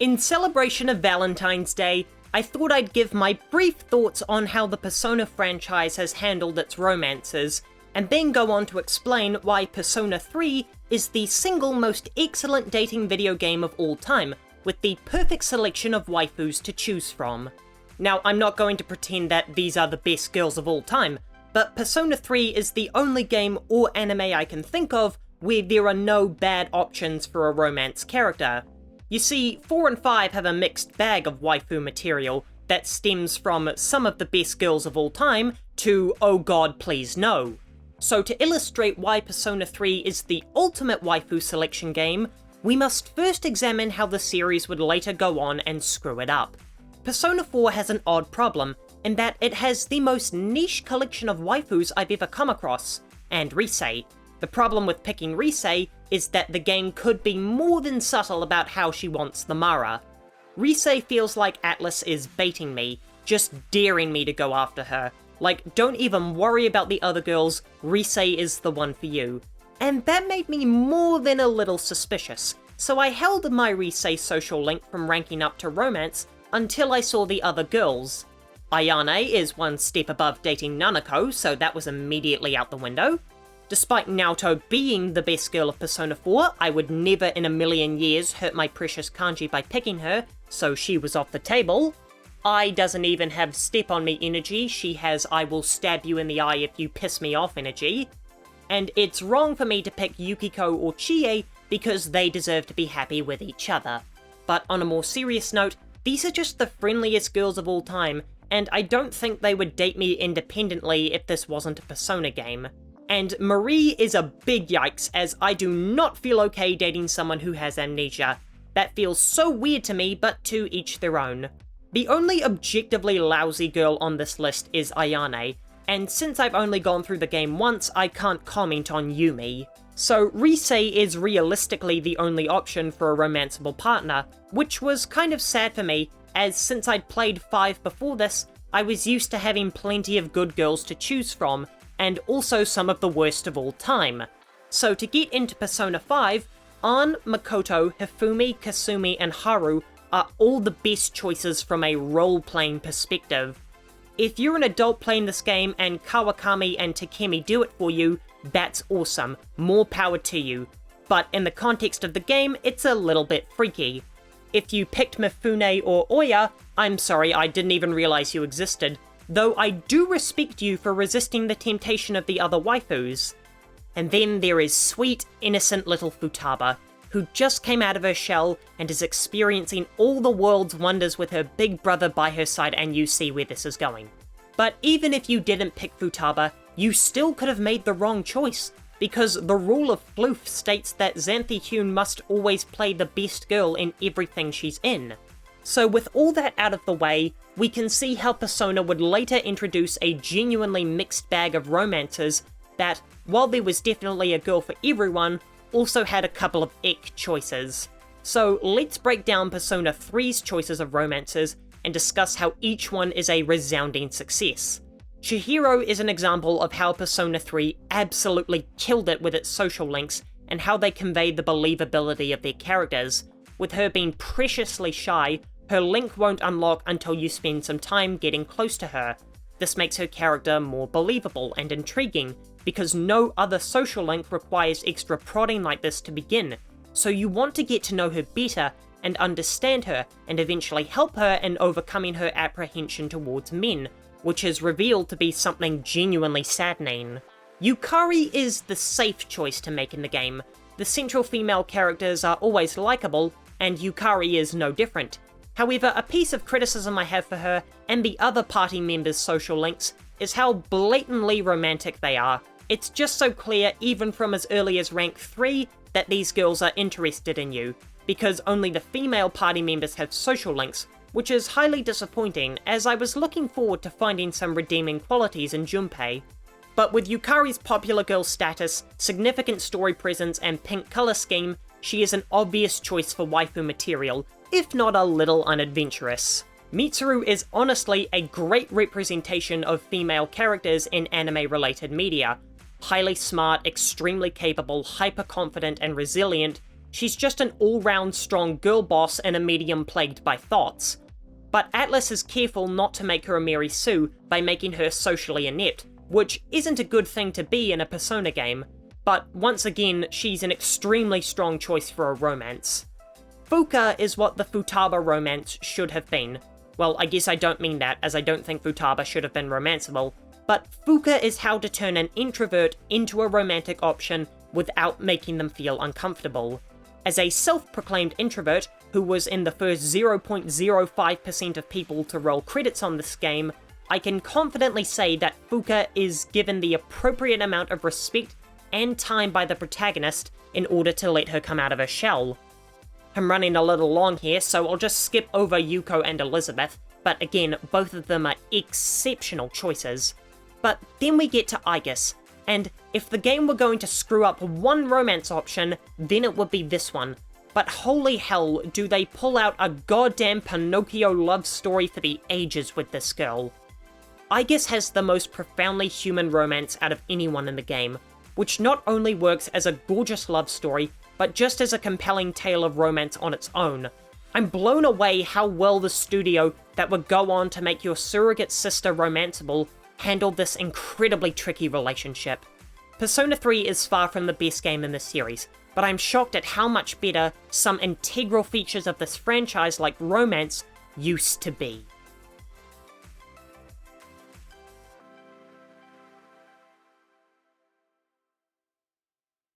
In celebration of Valentine's Day, I thought I'd give my brief thoughts on how the Persona franchise has handled its romances, and then go on to explain why Persona 3 is the single most excellent dating video game of all time, with the perfect selection of waifus to choose from. Now, I'm not going to pretend that these are the best girls of all time, but Persona 3 is the only game or anime I can think of where there are no bad options for a romance character. You see, 4 and 5 have a mixed bag of waifu material that stems from some of the best girls of all time to oh god please no. So to illustrate why Persona 3 is the ultimate waifu selection game, we must first examine how the series would later go on and screw it up. Persona 4 has an odd problem, in that it has the most niche collection of waifus I've ever come across, and Rise. The problem with picking Rise is that the game could be more than subtle about how she wants the Mara. Rise feels like Atlas is baiting me, just daring me to go after her. Like, don't even worry about the other girls, Rise is the one for you. And that made me more than a little suspicious, so I held my Rise social link from ranking up to romance until I saw the other girls. Ayane is one step above dating Nanako, so that was immediately out the window. Despite Naoto being the best girl of Persona 4, I would never in a million years hurt my precious Kanji by picking her, so she was off the table. Ai doesn't even have step on me energy, she has I will stab you in the eye if you piss me off energy. And it's wrong for me to pick Yukiko or Chie because they deserve to be happy with each other. But on a more serious note, these are just the friendliest girls of all time, and I don't think they would date me independently if this wasn't a Persona game. And Marie is a big yikes, as I do not feel okay dating someone who has amnesia. That feels so weird to me, but to each their own. The only objectively lousy girl on this list is Ayane, and since I've only gone through the game once, I can't comment on Yumi. So Rise is realistically the only option for a romanceable partner, which was kind of sad for me, as since I'd played 5 before this, I was used to having plenty of good girls to choose from, and also some of the worst of all time. So to get into Persona 5, Ann, Makoto, Hifumi, Kasumi, and Haru are all the best choices from a role-playing perspective. If you're an adult playing this game and Kawakami and Takemi do it for you, that's awesome, more power to you. But in the context of the game, it's a little bit freaky. If you picked Mifune or Oya, I'm sorry, I didn't even realize you existed, though I do respect you for resisting the temptation of the other waifus. And then there is sweet, innocent little Futaba, who just came out of her shell and is experiencing all the world's wonders with her big brother by her side, and you see where this is going. But even if you didn't pick Futaba, you still could have made the wrong choice, because the rule of floof states that Xanthe Hune must always play the best girl in everything she's in. So with all that out of the way, we can see how Persona would later introduce a genuinely mixed bag of romances that, while there was definitely a girl for everyone, also had a couple of ick choices. So let's break down Persona 3's choices of romances and discuss how each one is a resounding success. Chihiro is an example of how Persona 3 absolutely killed it with its social links and how they conveyed the believability of their characters. With her being preciously shy, her link won't unlock until you spend some time getting close to her. This makes her character more believable and intriguing, because no other social link requires extra prodding like this to begin, so you want to get to know her better and understand her, and eventually help her in overcoming her apprehension towards men, which is revealed to be something genuinely saddening. Yukari is the safe choice to make in the game. The central female characters are always likable, and Yukari is no different. However, a piece of criticism I have for her and the other party members' social links is how blatantly romantic they are. It's just so clear, even from as early as rank 3, that these girls are interested in you, because only the female party members have social links, which is highly disappointing, as I was looking forward to finding some redeeming qualities in Junpei. But with Yukari's popular girl status, significant story presence, and pink colour scheme, she is an obvious choice for waifu material, if not a little unadventurous. Mitsuru is honestly a great representation of female characters in anime-related media. Highly smart, extremely capable, hyper-confident, and resilient, She's just an all-round strong girl boss in a medium plagued by thoughts. But Atlas is careful not to make her a Mary Sue by making her socially inept, which isn't a good thing to be in a Persona game, but once again, she's an extremely strong choice for a romance. Fuka is what the Futaba romance should have been. Well, I guess I don't mean that, as I don't think Futaba should have been romanceable, but Fuka is how to turn an introvert into a romantic option without making them feel uncomfortable. As a self-proclaimed introvert, who was in the first 0.05% of people to roll credits on this game, I can confidently say that Fuka is given the appropriate amount of respect and time by the protagonist in order to let her come out of her shell. I'm running a little long here, so I'll just skip over Yuko and Elizabeth, but again, both of them are exceptional choices. But then we get to Aigis, and if the game were going to screw up one romance option, then it would be this one. But holy hell, do they pull out a goddamn Pinocchio love story for the ages with this girl. Aigis has the most profoundly human romance out of anyone in the game, which not only works as a gorgeous love story, but just as a compelling tale of romance on its own. I'm blown away how well the studio that would go on to make your surrogate sister romanceable handled this incredibly tricky relationship. Persona 3 is far from the best game in the series, but I'm shocked at how much better some integral features of this franchise like romance used to be.